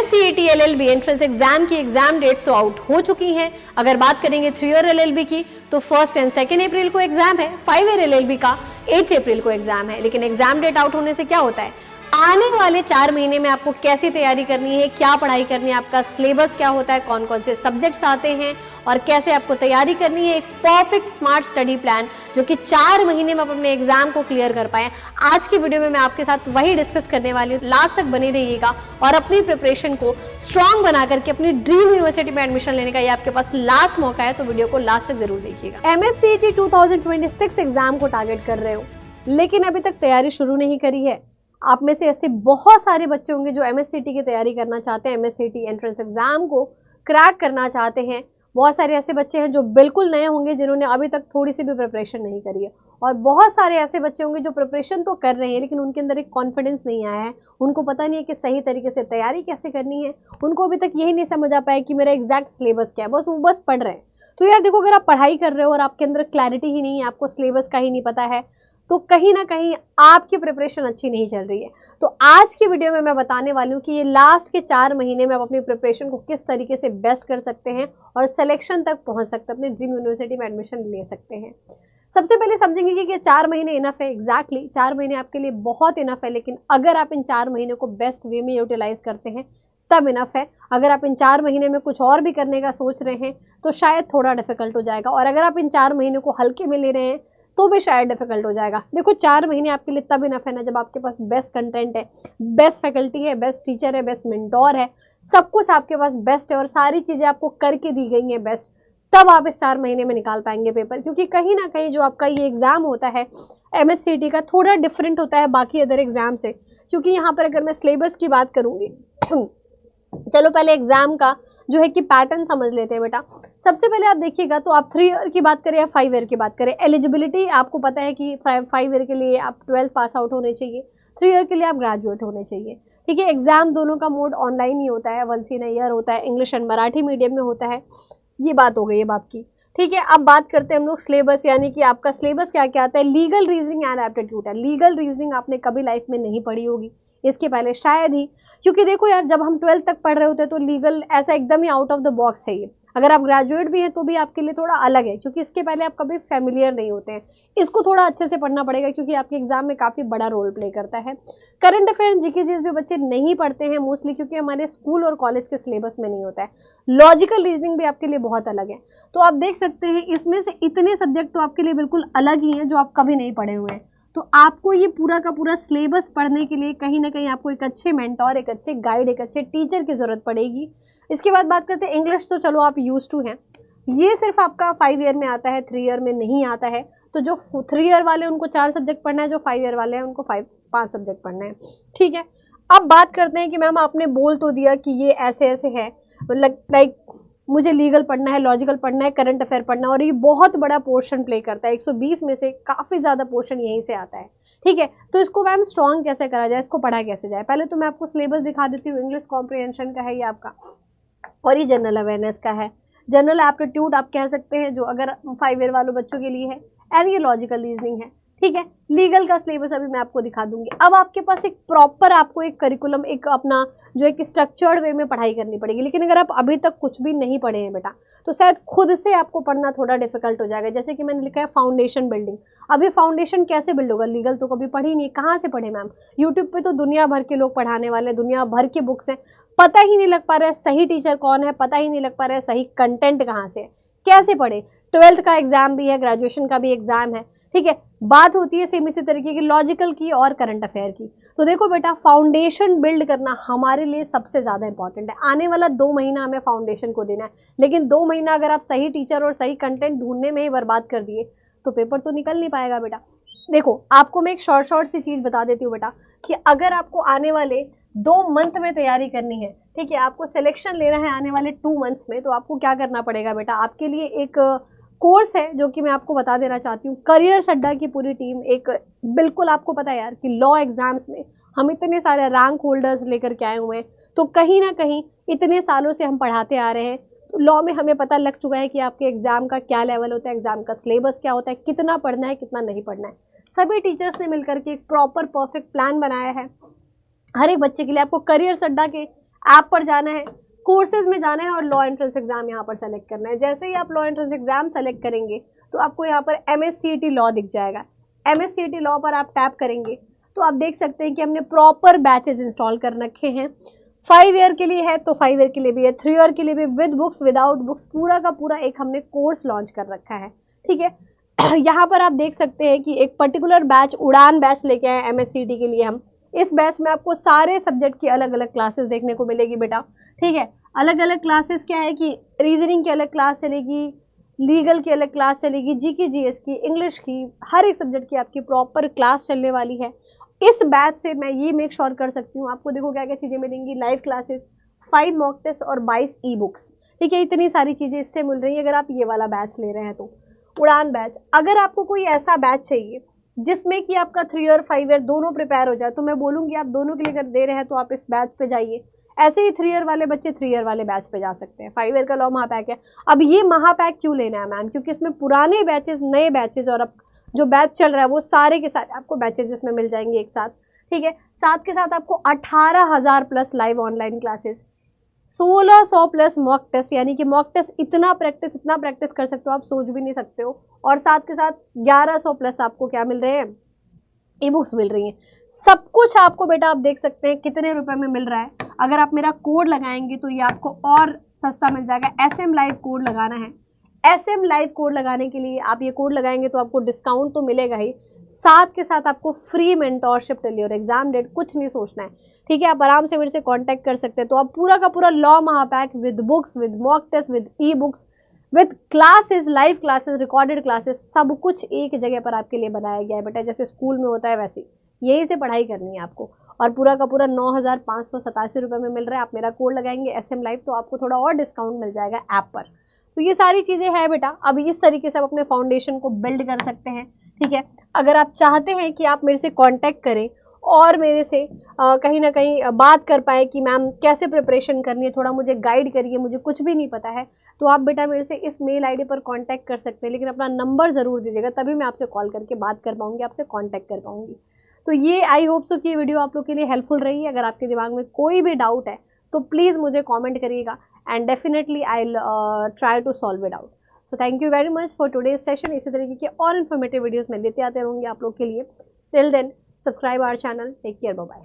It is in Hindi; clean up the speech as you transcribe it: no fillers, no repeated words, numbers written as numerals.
MSc LLB एंट्रेंस एग्जाम की एग्जाम डेट्स तो आउट हो चुकी हैं। अगर बात करेंगे 3 ईयर LLB की तो 1 एंड 2 अप्रैल को एग्जाम है, 5 ईयर LLB का 8 अप्रैल को एग्जाम है। लेकिन एग्जाम डेट आउट होने से क्या होता है, आने वाले 4 महीने में आपको कैसी तैयारी करनी है, क्या पढ़ाई करनी है, आपका सिलेबस क्या होता है, कौन कौन से सब्जेक्ट्स आते हैं और कैसे आपको तैयारी करनी है, एक परफेक्ट स्मार्ट स्टडी प्लान जो कि 4 महीने में आप अपने एग्जाम को क्लियर कर पाए। आज की वीडियो में मैं आपके साथ वही डिस्कस करने वाली हूँ। लास्ट तक बने रहिएगा और अपनी प्रिपरेशन को स्ट्रांग बना करके अपनी ड्रीम यूनिवर्सिटी में एडमिशन लेने का ये आपके पास लास्ट मौका है, तो वीडियो को लास्ट तक जरूर देखिएगा। MSc 2026 एग्जाम को टारगेट कर रहे हो लेकिन अभी तक तैयारी शुरू नहीं करी है। आप में से ऐसे बहुत सारे बच्चे होंगे जो MSc की तैयारी करना चाहते हैं, MSc एंट्रेंस एग्जाम को क्रैक करना चाहते हैं। बहुत सारे ऐसे बच्चे हैं जो बिल्कुल नए होंगे जिन्होंने अभी तक थोड़ी सी भी प्रिपरेशन नहीं करी है, और बहुत सारे ऐसे बच्चे होंगे जो प्रिपरेशन तो कर रहे हैं लेकिन उनके अंदर एक कॉन्फिडेंस नहीं आया है, उनको पता नहीं है कि सही तरीके से तैयारी कैसे करनी है, उनको अभी तक यही नहीं समझ आ पाया कि मेरा एग्जैक्ट सिलेबस क्या है, बस वो बस पढ़ रहे हैं। तो यार देखो, अगर आप पढ़ाई कर रहे हो और आपके अंदर क्लैरिटी ही नहीं है, आपको सिलेबस का ही नहीं पता है, तो कहीं ना कहीं आपकी प्रिपरेशन अच्छी नहीं चल रही है। तो आज की वीडियो में मैं बताने वाली हूँ कि ये लास्ट के 4 महीने में आप अपनी प्रिपरेशन को किस तरीके से बेस्ट कर सकते हैं और सिलेक्शन तक पहुँच सकते हैं, अपनी ड्रीम यूनिवर्सिटी में एडमिशन ले सकते हैं। सबसे पहले समझेंगे कि 4 महीने इनफ है। एग्जैक्टली 4 महीने आपके लिए बहुत इनफ है, लेकिन अगर आप इन 4 महीने को बेस्ट वे में यूटिलाइज करते हैं तब इनफ है। अगर आप इन 4 महीने में कुछ और भी करने का सोच रहे हैं तो शायद थोड़ा डिफिकल्ट हो जाएगा, और अगर आप इन 4 महीने को हल्के में ले रहे हैं तो भी शायद डिफिकल्ट हो जाएगा। देखो, 4 महीने आपके लिए तब इनफ है ना जब आपके पास बेस्ट कंटेंट है, बेस्ट फैकल्टी है, बेस्ट टीचर है, बेस्ट मेंटोर है, सब कुछ आपके पास बेस्ट है और सारी चीज़ें आपको करके दी गई हैं बेस्ट। तब आप इस 4 महीने में निकाल पाएंगे पेपर, क्योंकि कहीं ना कहीं जो आपका ये एग्ज़ाम होता है MSc का थोड़ा डिफरेंट होता है बाकी अदर एग्ज़ाम से। क्योंकि यहाँ पर अगर मैं सिलेबस की बात करूँगी चलो पहले एग्जाम का जो है कि पैटर्न समझ लेते हैं बेटा। सबसे पहले आप देखिएगा तो आप 3 ईयर की बात करें या 5 ईयर की बात करें, एलिजिबिलिटी आपको पता है कि 5 ईयर के लिए आप 12th पास आउट होने चाहिए, 3 ईयर के लिए आप ग्रेजुएट होने चाहिए। ठीक है, एग्जाम दोनों का मोड ऑनलाइन ही होता है, 1 इन ईयर होता है, इंग्लिश एंड मराठी मीडियम में होता है। ये बात हो गई है बात की। ठीक है, अब बात करते हैं हम लोग सिलेबस, यानी कि आपका सिलेबस क्या क्या आता है। लीगल रीजनिंग एंड एप्टीट्यूड है। लीगल रीजनिंग आपने कभी लाइफ में नहीं पढ़ी होगी, इसके पहले शायद ही, क्योंकि देखो यार जब हम 12th तक पढ़ रहे होते हैं तो लीगल ऐसा एकदम ही आउट ऑफ द बॉक्स है ये। अगर आप ग्रेजुएट भी हैं तो भी आपके लिए थोड़ा अलग है, क्योंकि इसके पहले आप कभी फेमिलियर नहीं होते हैं। इसको थोड़ा अच्छे से पढ़ना पड़ेगा क्योंकि आपके एग्जाम में काफ़ी बड़ा रोल प्ले करता है। करंट अफेयर जीके जीएस भी बच्चे नहीं पढ़ते हैं मोस्टली, क्योंकि हमारे स्कूल और कॉलेज के सिलेबस में नहीं होता है। लॉजिकल रीजनिंग भी आपके लिए बहुत अलग है। तो आप देख सकते हैं इसमें से इतने सब्जेक्ट तो आपके लिए बिल्कुल अलग ही हैं जो आप कभी नहीं पढ़े हुए हैं। तो आपको ये पूरा का पूरा सिलेबस पढ़ने के लिए कहीं ना कहीं आपको एक अच्छे मेंटोर, एक अच्छे गाइड, एक अच्छे टीचर की ज़रूरत पड़ेगी। इसके बाद बात करते हैं इंग्लिश, तो चलो आप यूज टू हैं, ये सिर्फ आपका 5 ईयर में आता है, 3 ईयर में नहीं आता है। तो जो 3 ईयर वाले उनको 4 सब्जेक्ट पढ़ना है, जो 5 ईयर वाले हैं उनको 5 सब्जेक्ट पढ़ना है। ठीक है, अब बात करते हैं कि मैम आपने बोल तो दिया कि ये ऐसे ऐसे है, लाइक मुझे लीगल पढ़ना है, लॉजिकल पढ़ना है, करंट अफेयर पढ़ना है, और ये बहुत बड़ा पोर्शन प्ले करता है। 120 में से काफ़ी ज़्यादा पोर्शन यहीं से आता है। ठीक है, तो इसको मैम स्ट्रॉन्ग कैसे करा जाए, इसको पढ़ा कैसे जाए। पहले तो मैं आपको सिलेबस दिखा देती हूँ। इंग्लिश कॉम्प्रिहेंशन का है ये आपका, और ये जनरल अवेयरनेस का है। जनरल एप्टीट्यूड आप कह सकते हैं जो अगर 5 ईयर वालों बच्चों के लिए है, एंड ये लॉजिकल रीजनिंग है। ठीक है, लीगल का सिलेबस अभी मैं आपको दिखा दूंगी। अब आपके पास एक प्रॉपर आपको एक करिकुलम, एक अपना जो एक स्ट्रक्चर्ड वे में पढ़ाई करनी पड़ेगी। लेकिन अगर आप अभी तक कुछ भी नहीं पढ़े हैं बेटा तो शायद खुद से आपको पढ़ना थोड़ा डिफिकल्ट हो जाएगा। जैसे कि मैंने लिखा है फाउंडेशन बिल्डिंग। अभी फाउंडेशन कैसे बिल्ड होगा, लीगल तो कभी पढ़ी नहीं, कहाँ से पढ़े मैम। यूट्यूब पे तो दुनिया भर के लोग पढ़ाने वाले, दुनिया भर की बुक्स हैं, पता ही नहीं लग पा रहा है सही टीचर कौन है, पता ही नहीं लग पा रहा है सही कंटेंट कहाँ से है, कैसे पढ़े। 12th का एग्जाम भी है, ग्रेजुएशन का भी एग्जाम है। ठीक है, बात होती है सेम इसी तरीके की लॉजिकल की और करंट अफेयर की। तो देखो बेटा, फाउंडेशन बिल्ड करना हमारे लिए सबसे ज़्यादा इंपॉर्टेंट है। आने वाला 2 महीना हमें फाउंडेशन को देना है, लेकिन 2 महीना अगर आप सही टीचर और सही कंटेंट ढूंढने में ही बर्बाद कर दिए तो पेपर तो निकल नहीं पाएगा बेटा। देखो, आपको मैं एक शॉर्ट सी चीज़ बता देती हूँ बेटा, कि अगर आपको आने वाले 2 मंथ में तैयारी करनी है, ठीक है, आपको सिलेक्शन लेना है आने वाले 2 मंथ्स में, तो आपको क्या करना पड़ेगा बेटा। आपके लिए एक कोर्स है जो कि मैं आपको बता देना चाहती हूँ। करियर्स अड्डा की पूरी टीम, एक बिल्कुल आपको पता है यार कि लॉ एग्जाम्स में हम इतने सारे रैंक होल्डर्स लेकर के आए हुए हैं, तो कहीं ना कहीं इतने सालों से हम पढ़ाते आ रहे हैं। तो लॉ में हमें पता लग चुका है कि आपके एग्जाम का क्या लेवल होता है, एग्जाम का सिलेबस क्या होता है, कितना पढ़ना है, कितना नहीं पढ़ना है। सभी टीचर्स ने मिलकर के एक प्रॉपर परफेक्ट प्लान बनाया है हर एक बच्चे के लिए। आपको करियर्स अड्डा के ऐप पर जाना है, कोर्सेज में जाना है और लॉ एंट्रेंस एग्जाम यहाँ पर सेलेक्ट करना है। जैसे ही आप लॉ एंट्रेंस एग्जाम सेलेक्ट करेंगे तो आपको यहाँ पर MSCET लॉ दिख जाएगा। MSCET लॉ पर आप टैप करेंगे तो आप देख सकते हैं कि हमने प्रॉपर बैचेज इंस्टॉल कर रखे हैं। 5 ईयर के लिए है तो 5 ईयर के लिए भी है, 3 ईयर के लिए भी, विद बुक्स विदाउट बुक्स, पूरा का पूरा एक हमने कोर्स लॉन्च कर रखा है। ठीक है, यहाँ पर आप देख सकते हैं कि एक पर्टिकुलर बैच, उड़ान बैच लेके आए MSCET के लिए हम। इस बैच में आपको सारे सब्जेक्ट की अलग अलग क्लासेस देखने को मिलेगी बेटा। ठीक है, अलग अलग क्लासेस क्या है कि रीजनिंग की अलग क्लास चलेगी, लीगल की अलग क्लास चलेगी, GK GS की, इंग्लिश की, हर एक सब्जेक्ट की आपकी प्रॉपर क्लास चलने वाली है। इस बैच से मैं ये मेक श्योर कर सकती हूँ आपको, देखो क्या क्या चीज़ें मिलेंगी, लाइव क्लासेस, 5 मॉक टेस्ट और 22 ई-बुक्स। ठीक है, इतनी सारी चीज़ें इससे मिल रही है अगर आप ये वाला बैच ले रहे हैं तो, उड़ान बैच। अगर आपको कोई ऐसा बैच चाहिए जिसमें कि आपका 3 ईयर 5 ईयर दोनों प्रिपेयर हो जाए, तो मैं बोलूँगी आप दोनों के लिए अगर दे रहे हैं तो आप इस बैच पे जाइए। ऐसे ही 3 ईयर वाले बच्चे 3 ईयर वाले बैच पे जा सकते हैं। 5 ईयर का लॉ महापैक है। अब ये महापैक क्यों लेना है मैम? क्योंकि इसमें पुराने बैचेस, नए बैचेस और अब जो बैच चल रहा है वो सारे के सारे आपको बैचेस इसमें मिल जाएंगे एक साथ। ठीक है, साथ के साथ आपको 18,000 plus live online classes, 1600 plus mock test, यानी कि मॉक टेस्ट इतना प्रैक्टिस कर सकते हो आप सोच भी नहीं सकते हो। और साथ के साथ 1100 प्लस आपको क्या मिल रहे हैं, ई-बुक्स मिल रही हैं। सब कुछ आपको बेटा आप देख सकते हैं कितने रुपए में मिल रहा है। अगर आप मेरा कोड लगाएंगे तो ये आपको और सस्ता मिल जाएगा। SM लाइव कोड लगाना है। SM लाइव कोड लगाने के लिए आप ये कोड लगाएंगे तो आपको डिस्काउंट तो मिलेगा ही, साथ के साथ आपको free mentorship till your exam date, कुछ नहीं सोचना है। ठीक है, आप आराम से मेरे से कांटेक्ट कर सकते हैं। तो आप पूरा का पूरा लॉ महापैक with books, with mock test, with ebooks, with classes, live classes, recorded classes, सब कुछ एक जगह पर आपके लिए बनाया गया है बेटा। जैसे स्कूल में होता है वैसे यही से पढ़ाई करनी है आपको। और पूरा का पूरा 9,587 रुपये में मिल रहा है। आप मेरा कोड लगाएंगे SM लाइव तो आपको थोड़ा और डिस्काउंट मिल जाएगा ऐप पर। तो ये सारी चीज़ें हैं बेटा। अब इस तरीके से आप अपने फाउंडेशन को बिल्ड कर सकते हैं। ठीक है, अगर आप चाहते हैं कि आप मेरे से कांटेक्ट करें और मेरे से कहीं ना कहीं बात कर पाए कि मैम कैसे प्रिपरेशन करनी है, थोड़ा मुझे गाइड करिए, मुझे कुछ भी नहीं पता है, तो आप बेटा मेरे से इस मेल ID पर कांटेक्ट कर सकते हैं। लेकिन अपना नंबर ज़रूर दीजिएगा, तभी मैं आपसे कॉल करके बात कर पाऊँगी, आपसे कांटेक्ट कर पाऊँगी। तो ये आई होप सो कि ये वीडियो आप लोग के लिए हेल्पफुल रही है। अगर आपके दिमाग में कोई भी डाउट है तो प्लीज़ मुझे कमेंट करिएगा and definitely I will try to solve it out. So thank you very much for today's session. इसी तरीके के और इन्फॉर्मेटिव वीडियोस मैं लेते आते रहूँगी आप लोग के लिए। Till then subscribe our channel. Take care, bye bye.